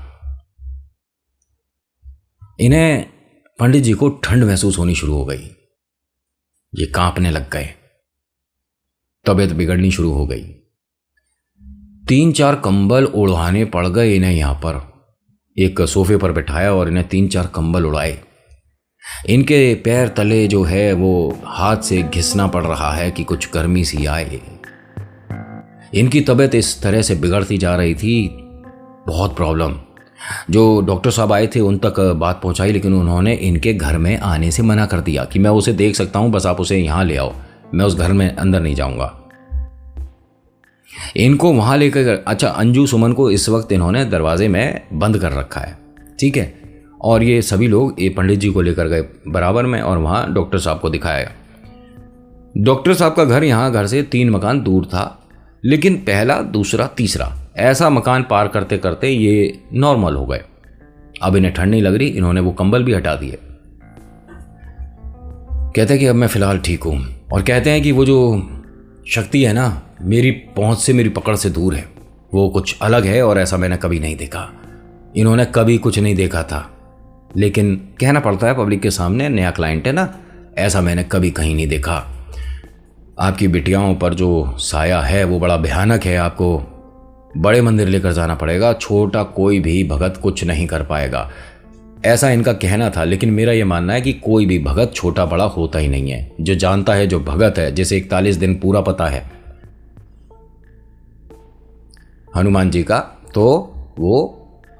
Speaker 1: इन्हें पंडित जी को ठंड महसूस होनी शुरू हो गई। ये कांपने लग गए, तबीयत बिगड़नी शुरू हो गई। 3-4 कंबल उड़ाने पड़ गए इन्हें। यहाँ पर एक सोफे पर बिठाया और इन्हें 3-4 कंबल उड़ाए। इनके पैर तले जो है वो हाथ से घिसना पड़ रहा है कि कुछ गर्मी सी आए। इनकी तबीयत इस तरह से बिगड़ती जा रही थी, बहुत प्रॉब्लम। जो डॉक्टर साहब आए थे उन तक बात पहुंचाई, लेकिन उन्होंने इनके घर में आने से मना कर दिया कि मैं उसे देख सकता हूं, बस आप उसे यहाँ ले आओ, मैं उस घर में अंदर नहीं जाऊंगा। इनको वहां लेकर, अच्छा, अंजू सुमन को इस वक्त इन्होंने दरवाजे में बंद कर रखा है, ठीक है। और ये सभी लोग ये पंडित जी को लेकर गए बराबर में और वहाँ डॉक्टर साहब को दिखाया। डॉक्टर साहब का घर यहाँ घर से 3 मकान दूर था, लेकिन पहला, दूसरा, तीसरा ऐसा मकान पार करते करते ये नॉर्मल हो गए। अब इन्हें ठंड नहीं लग रही, इन्होंने वो कंबल भी हटा दिए। कहते हैं कि अब मैं फ़िलहाल ठीक हूँ, और कहते हैं कि वो जो शक्ति है ना, मेरी पहुँच से, मेरी पकड़ से दूर है, वो कुछ अलग है और ऐसा मैंने कभी नहीं देखा। इन्होंने कभी कुछ नहीं देखा था, लेकिन कहना पड़ता है पब्लिक के सामने, नया क्लाइंट है ना, ऐसा मैंने कभी कहीं नहीं देखा। आपकी बिटियाओं पर जो साया है वो बड़ा भयानक है, आपको बड़े मंदिर लेकर जाना पड़ेगा, छोटा कोई भी भगत कुछ नहीं कर पाएगा, ऐसा इनका कहना था। लेकिन मेरा ये मानना है कि कोई भी भगत छोटा बड़ा होता ही नहीं है। जो जानता है, जो भगत है, जिसे 41 दिन पूरा पता है हनुमान जी का, तो वो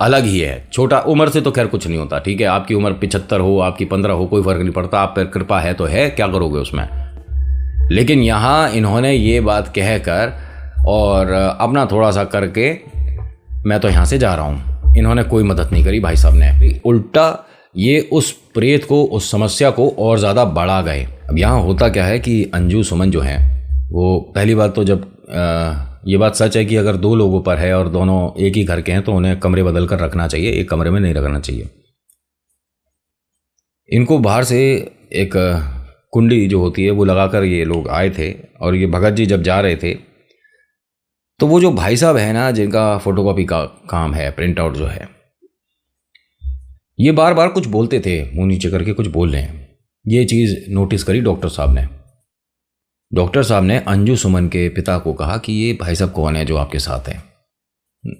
Speaker 1: अलग ही है। छोटा उम्र से तो खैर कुछ नहीं होता, ठीक है। आपकी उम्र 75 हो, आपकी 15 हो, कोई फर्क नहीं पड़ता, आप पर कृपा है तो है, क्या करोगे उसमें। लेकिन यहाँ इन्होंने ये बात कहकर और अपना थोड़ा सा करके मैं तो यहाँ से जा रहा हूँ, इन्होंने कोई मदद नहीं करी भाई साहब ने। उल्टा ये उस प्रेत को, उस समस्या को और ज़्यादा बढ़ा गए। अब यहाँ होता क्या है कि अंजू सुमन जो हैं वो, पहली बात तो जब ये बात सच है कि अगर 2 लोगों पर है और दोनों एक ही घर के हैं तो उन्हें कमरे बदल कर रखना चाहिए, एक कमरे में नहीं रखना चाहिए। इनको बाहर से एक कुंडी जो होती है वो लगाकर ये लोग आए थे, और ये भगत जी जब जा रहे थे तो वो जो भाई साहब है ना, जिनका फोटोकॉपी का काम है, प्रिंट आउट जो है, ये बार बार कुछ बोलते थे, मुंह नीचे करके कुछ बोल रहे हैं। ये चीज़ नोटिस करी डॉक्टर साहब ने। डॉक्टर साहब ने अंजू सुमन के पिता को कहा कि ये भाई साहब कौन है जो आपके साथ है?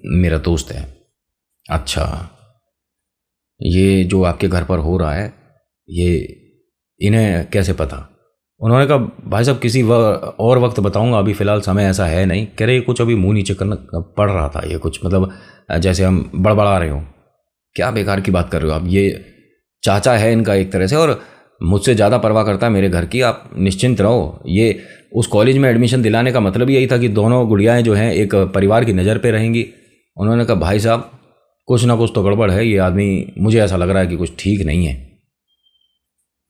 Speaker 1: मेरा दोस्त है। अच्छा, ये जो आपके घर पर हो रहा है ये इन्हें कैसे पता? उन्होंने कहा भाई साहब किसी और वक्त बताऊंगा, अभी फ़िलहाल समय ऐसा है नहीं। कह रहे कुछ अभी मुंह नीचे करना पड़ रहा था, ये कुछ मतलब जैसे हम बड़बड़ा रहे हो। क्या बेकार की बात कर रहे हो आप? ये चाचा है इनका एक तरह से, और मुझसे ज़्यादा परवाह करता है मेरे घर की, आप निश्चिंत रहो। ये उस कॉलेज में एडमिशन दिलाने का मतलब यही था कि दोनों गुड़ियाएँ जो हैं एक परिवार की नज़र पे रहेंगी। उन्होंने कहा भाई साहब कुछ ना कुछ तो गड़बड़ है, ये आदमी, मुझे ऐसा लग रहा है कि कुछ ठीक नहीं है।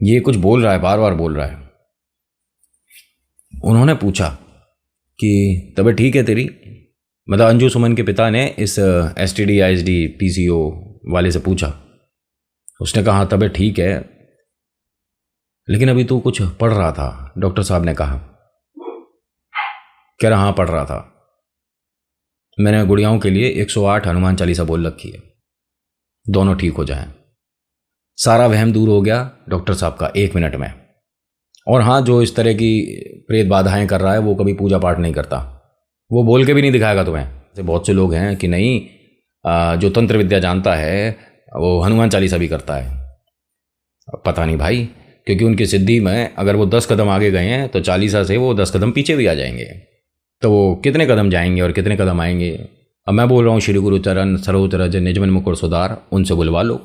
Speaker 1: ये कुछ बोल रहा है, बार बार बोल रहा है। उन्होंने पूछा कि तबीयत ठीक है तेरी? मतलब अंजू सुमन के पिता ने इस STD ISD PCO वाले से पूछा। उसने कहा हाँ तबीयत ठीक है, लेकिन अभी तू कुछ पढ़ रहा था, डॉक्टर साहब ने कहा। कह रहा हाँ पढ़ रहा था, मैंने गुड़ियाओं के लिए 108 हनुमान चालीसा बोल रखी है, दोनों ठीक हो जाएं। सारा वहम दूर हो गया डॉक्टर साहब का 1 मिनट में। और हाँ, जो इस तरह की प्रेत बाधाएं कर रहा है वो कभी पूजा पाठ नहीं करता, वो बोल के भी नहीं दिखाएगा तुम्हें। ऐसे बहुत से लोग हैं कि नहीं, जो तंत्र विद्या जानता है वो हनुमान चालीसा भी करता है। पता नहीं भाई, क्योंकि उनकी सिद्धि में अगर वो 10 कदम आगे गए हैं तो चालीसा से वो 10 कदम पीछे भी आ जाएंगे। तो वो कितने कदम जाएंगे और कितने कदम आएंगे? अब मैं बोल रहा हूँ श्री गुरु चरण सरोज रज निजमन मुकुर सुधार, उनसे बुलवा लो।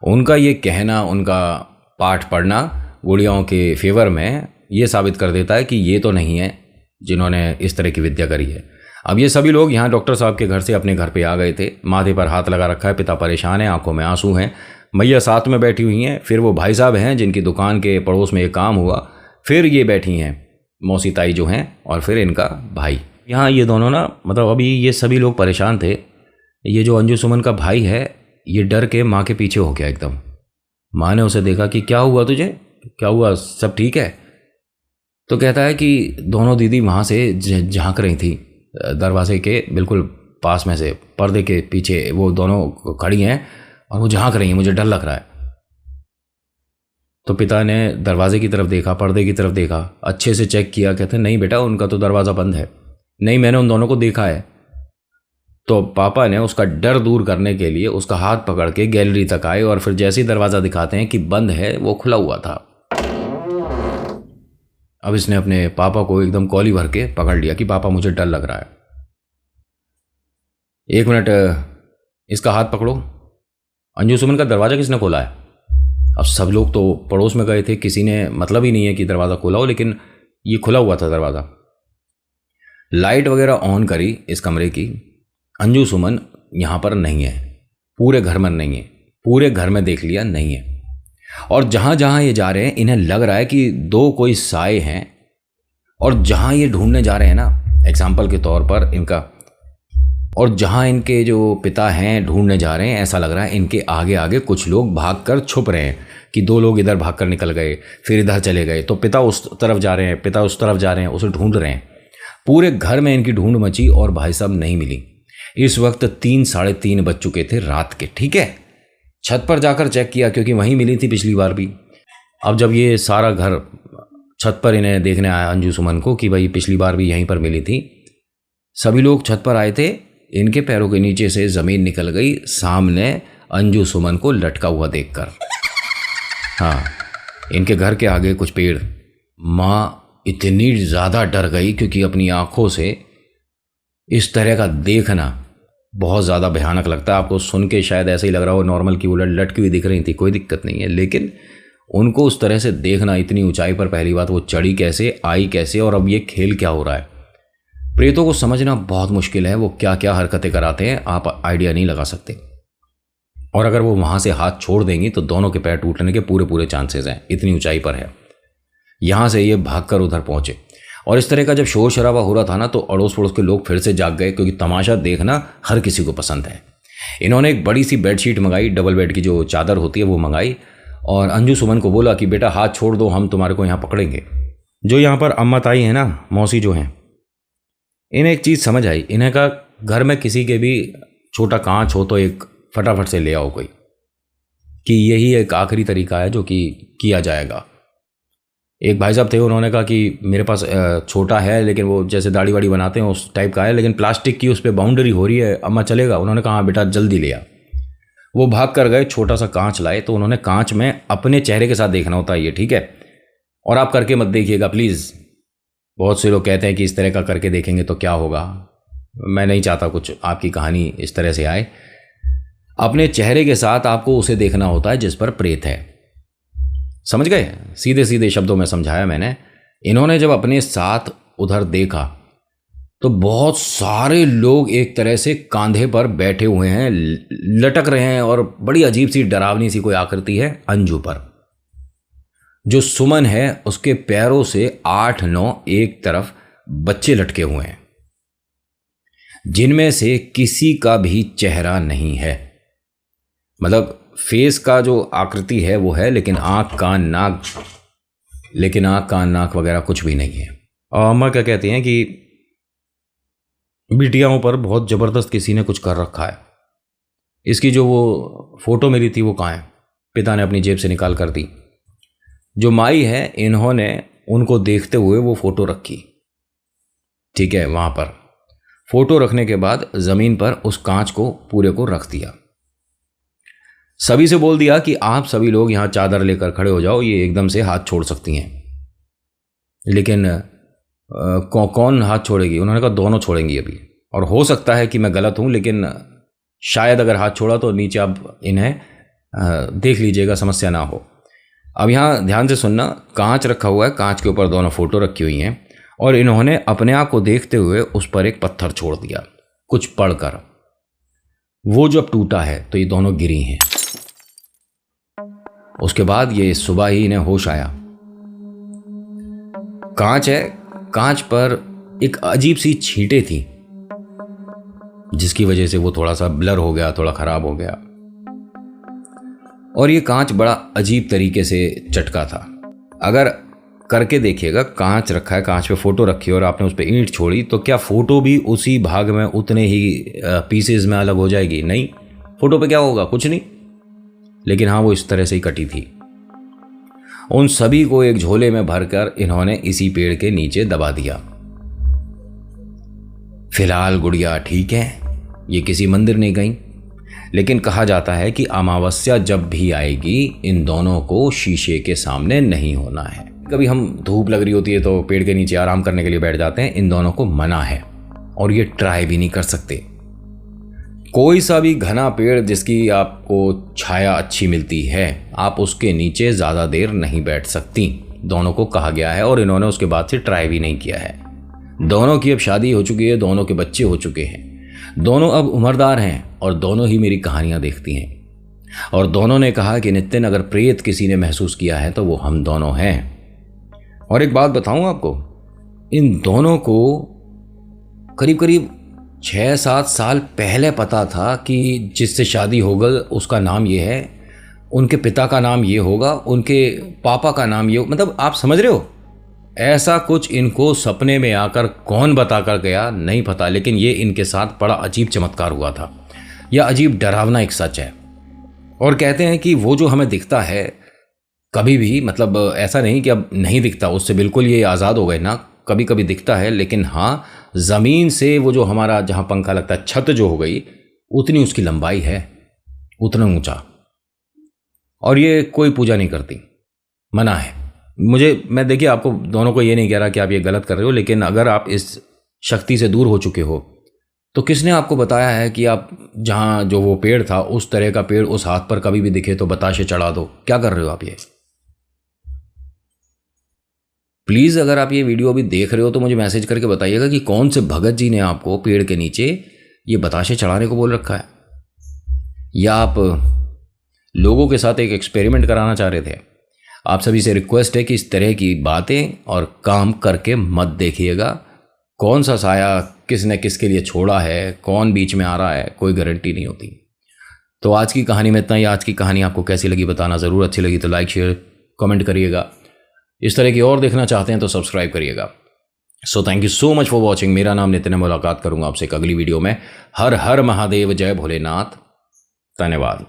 Speaker 1: उनका ये कहना, उनका पाठ पढ़ना गुड़ियाओं के फेवर में ये साबित कर देता है कि ये तो नहीं है जिन्होंने इस तरह की विद्या करी है। अब ये सभी लोग यहाँ डॉक्टर साहब के घर से अपने घर पे आ गए थे। माथे पर हाथ लगा रखा है, पिता परेशान है, आंखों में आंसू हैं, मैया साथ में बैठी हुई हैं। फिर वो भाई साहब हैं जिनकी दुकान के पड़ोस में एक काम हुआ, फिर ये बैठी हैं मौसी ताई जो हैं, और फिर इनका भाई। यहाँ ये दोनों ना, मतलब अभी ये सभी लोग परेशान थे। ये जो अंजू सुमन का भाई है ये डर के माँ के पीछे हो गया एकदम। माँ ने उसे देखा कि क्या हुआ तुझे, क्या हुआ, सब ठीक है? तो कहता है कि दोनों दीदी वहाँ से झांक रही थी, दरवाजे के बिल्कुल पास में से, पर्दे के पीछे वो दोनों खड़ी हैं और वो झांक रही हैं, मुझे डर लग रहा है। तो पिता ने दरवाजे की तरफ देखा, पर्दे की तरफ देखा, अच्छे से चेक किया। कहते नहीं बेटा, उनका तो दरवाज़ा बंद है। नहीं, मैंने उन दोनों को देखा है। तो पापा ने उसका डर दूर करने के लिए उसका हाथ पकड़ के गैलरी तक आए और फिर जैसे ही दरवाज़ा दिखाते हैं कि बंद है, वो खुला हुआ था। अब इसने अपने पापा को एकदम कॉली भर के पकड़ लिया कि पापा मुझे डर लग रहा है। 1 मिनट, इसका हाथ पकड़ो। अंजू सुमन का दरवाज़ा किसने खोला है? अब सब लोग तो पड़ोस में गए थे, किसी ने मतलब ही नहीं है कि दरवाज़ा खोला हो, लेकिन ये खुला हुआ था दरवाज़ा। लाइट वगैरह ऑन करी इस कमरे की। अंजू सुमन यहाँ पर नहीं है, पूरे घर में नहीं है, पूरे घर में देख लिया, नहीं है। और जहाँ जहाँ ये जा रहे हैं इन्हें लग रहा है कि 2 कोई साए हैं। और जहाँ ये ढूंढने जा रहे हैं ना, एग्जाम्पल के तौर पर इनका, और जहाँ इनके जो पिता हैं ढूंढने जा रहे हैं, ऐसा लग रहा है इनके आगे आगे कुछ लोग भागकर छुप रहे हैं कि 2 लोग इधर भागकर निकल गए, फिर इधर चले गए, तो पिता उस तरफ जा रहे हैं, पिता उस तरफ जा रहे हैं, उसे ढूंढ रहे हैं। पूरे घर में इनकी ढूंढ मची और भाई साहब नहीं मिली। इस वक्त 3 साढ़े 3 बज चुके थे रात के। ठीक है, छत पर जाकर चेक किया क्योंकि वहीं मिली थी पिछली बार भी। अब जब ये सारा घर छत पर इन्हें देखने आया अंजू सुमन को कि भाई पिछली बार भी यहीं पर मिली थी, सभी लोग छत पर आए थे। इनके पैरों के नीचे से ज़मीन निकल गई सामने अंजू सुमन को लटका हुआ देखकर। हाँ, इनके घर के आगे कुछ पेड़। माँ इतनी ज़्यादा डर गई क्योंकि अपनी आंखों से इस तरह का देखना बहुत ज़्यादा भयानक लगता है। आपको सुन के शायद ऐसे ही लग रहा हो नॉर्मल की वो लटकी हुई दिख रही थी, कोई दिक्कत नहीं है, लेकिन उनको उस तरह से देखना, इतनी ऊंचाई पर, पहली बात वो चढ़ी कैसे, आई कैसे, और अब ये खेल क्या हो रहा है। प्रेतों को समझना बहुत मुश्किल है, वो क्या क्या हरकतें कराते हैं आप आइडिया नहीं लगा सकते। और अगर वो वहाँ से हाथ छोड़ देंगी तो दोनों के पैर टूटने के पूरे पूरे चांसेस हैं, इतनी ऊंचाई पर है। यहाँ से ये भागकर उधर पहुँचे और इस तरह का जब शोर शराबा हो रहा था ना, तो अड़ोस पड़ोस के लोग फिर से जाग गए क्योंकि तमाशा देखना हर किसी को पसंद है। इन्होंने एक बड़ी सी बेडशीट मंगाई, डबल बेड की जो चादर होती है वो मंगाई, और अंजू सुमन को बोला कि बेटा हाथ छोड़ दो, हम तुम्हारे को यहाँ पकड़ेंगे। जो यहाँ पर अम्मा ताई है ना, मौसी जो हैं, इन्हें एक चीज़ समझ आई। इन्हें कहा घर में किसी के भी छोटा कांच हो तो एक फटाफट से ले आओ कोई, कि यही एक आखिरी तरीका है जो कि किया जाएगा। एक भाई साहब थे, उन्होंने कहा कि मेरे पास छोटा है, लेकिन वो जैसे दाढ़ी वाड़ी बनाते हैं उस टाइप का है, लेकिन प्लास्टिक की उस पर बाउंड्री हो रही है, अम्मा चलेगा? उन्होंने कहा हाँ बेटा जल्दी ले आ। वो भाग कर गए, छोटा सा कांच लाए, तो उन्होंने कांच में अपने चेहरे के साथ देखना होता है ये, ठीक है, और आप करके मत देखिएगा प्लीज़। बहुत से लोग कहते हैं कि इस तरह का करके देखेंगे तो क्या होगा। मैं नहीं चाहता कुछ आपकी कहानी इस तरह से आए। अपने चेहरे के साथ आपको उसे देखना होता है जिस पर प्रेत है। समझ गए? सीधे सीधे शब्दों में समझाया मैंने। इन्होंने जब अपने साथ उधर देखा तो बहुत सारे लोग एक तरह से कांधे पर बैठे हुए हैं, लटक रहे हैं, और बड़ी अजीब सी डरावनी सी कोई आकृति है अंजू पर। जो सुमन है उसके पैरों से 8-9 एक तरफ बच्चे लटके हुए हैं, जिनमें से किसी का भी चेहरा नहीं है। मतलब फेस का जो आकृति है वो है, लेकिन आँख कान नाक वगैरह कुछ भी नहीं है। और अम्मा क्या कहती हैं कि बिटियाओं पर बहुत ज़बरदस्त किसी ने कुछ कर रखा है। इसकी जो वो फ़ोटो मिली थी वो कहाँ है? पिता ने अपनी जेब से निकाल कर दी। जो माई है, इन्होंने उनको देखते हुए वो फ़ोटो रखी, ठीक है, वहाँ पर फ़ोटो रखने के बाद ज़मीन पर उस कांच को पूरे को रख दिया। सभी से बोल दिया कि आप सभी लोग यहाँ चादर लेकर खड़े हो जाओ, ये एकदम से हाथ छोड़ सकती हैं। लेकिन कौन हाथ छोड़ेगी? उन्होंने कहा दोनों छोड़ेंगी अभी, और हो सकता है कि मैं गलत हूँ, लेकिन शायद अगर हाथ छोड़ा तो नीचे आप इन्हें देख लीजिएगा, समस्या ना हो। अब यहाँ ध्यान से सुनना, कांच रखा हुआ है, कांच के ऊपर दोनों फोटो रखी हुई हैं, और इन्होंने अपने आप को देखते हुए उस पर एक पत्थर छोड़ दिया कुछ पढ़कर। वो जब टूटा है तो ये दोनों गिरी हैं। उसके बाद ये सुबह ही इन्हें होश आया। कांच है, कांच पर एक अजीब सी छींटे थी, जिसकी वजह से वो थोड़ा सा ब्लर हो गया, थोड़ा खराब हो गया। और ये कांच बड़ा अजीब तरीके से चटका था। अगर करके देखिएगा, कांच रखा है, कांच पे फोटो रखी है और आपने उस पर ईंट छोड़ी, तो क्या फोटो भी उसी भाग में उतने ही पीसेस में अलग हो जाएगी? नहीं, फोटो पे क्या होगा? कुछ नहीं। लेकिन हाँ, वो इस तरह से ही कटी थी। उन सभी को एक झोले में भरकर इन्होंने इसी पेड़ के नीचे दबा दिया। फिलहाल गुड़िया ठीक है, ये किसी मंदिर नहीं गई, लेकिन कहा जाता है कि अमावस्या जब भी आएगी इन दोनों को शीशे के सामने नहीं होना है। कभी हम धूप लग रही होती है तो पेड़ के नीचे आराम करने के लिए बैठ जाते हैं, इन दोनों को मना है और ये ट्राई भी नहीं कर सकते। कोई सा भी घना पेड़ जिसकी आपको छाया अच्छी मिलती है, आप उसके नीचे ज़्यादा देर नहीं बैठ सकती, दोनों को कहा गया है और इन्होंने उसके बाद से ट्राई भी नहीं किया है। दोनों की अब शादी हो चुकी है, दोनों के बच्चे हो चुके हैं, दोनों अब उम्रदार हैं और दोनों ही मेरी कहानियाँ देखती हैं। और दोनों ने कहा कि नितिन अगर प्रेत किसी ने महसूस किया है तो वो हम दोनों हैं। और एक बात बताऊं आपको, इन दोनों को करीब करीब 6-7 साल पहले पता था कि जिससे शादी होगा उसका नाम ये है, उनके पिता का नाम ये होगा, उनके पापा का नाम ये हो, मतलब आप समझ रहे हो। ऐसा कुछ इनको सपने में आकर कौन बताकर गया नहीं पता, लेकिन ये इनके साथ बड़ा अजीब चमत्कार हुआ था। यह अजीब डरावना एक सच है। और कहते हैं कि वो जो हमें दिखता है कभी भी, मतलब ऐसा नहीं कि अब नहीं दिखता, उससे बिल्कुल ये आज़ाद हो गए ना, कभी कभी दिखता है, लेकिन हाँ ज़मीन से वो जो हमारा जहाँ पंखा लगता है, छत जो हो गई, उतनी उसकी लंबाई है, उतना ऊंचा। और ये कोई पूजा नहीं करती, मना है। मैं देखिए आपको दोनों को ये नहीं कह रहा कि आप ये गलत कर रहे हो, लेकिन अगर आप इस शक्ति से दूर हो चुके हो तो किसने आपको बताया है कि आप जहाँ जो वो पेड़ था उस तरह का पेड़ उस हाथ पर कभी भी दिखे तो बताशे चढ़ा दो? क्या कर रहे हो आप ये? प्लीज़ अगर आप ये वीडियो अभी देख रहे हो तो मुझे मैसेज करके बताइएगा कि कौन से भगत जी ने आपको पेड़ के नीचे ये बताशे चढ़ाने को बोल रखा है, या आप लोगों के साथ एक एक्सपेरिमेंट कराना चाह रहे थे। आप सभी से रिक्वेस्ट है कि इस तरह की बातें और काम करके मत देखिएगा। कौन सा साया किसने किसके लिए छोड़ा है, कौन बीच में आ रहा है, कोई गारंटी नहीं होती। तो आज की कहानी में इतना ही। आज की कहानी आपको कैसी लगी बताना ज़रूर। अच्छी लगी तो लाइक शेयर कमेंट करिएगा। इस तरह की और देखना चाहते हैं तो सब्सक्राइब करिएगा। So thank you so much for watching. मेरा नाम नितिन है। मुलाकात करूंगा आपसे एक अगली वीडियो में। हर हर महादेव, जय भोलेनाथ। धन्यवाद।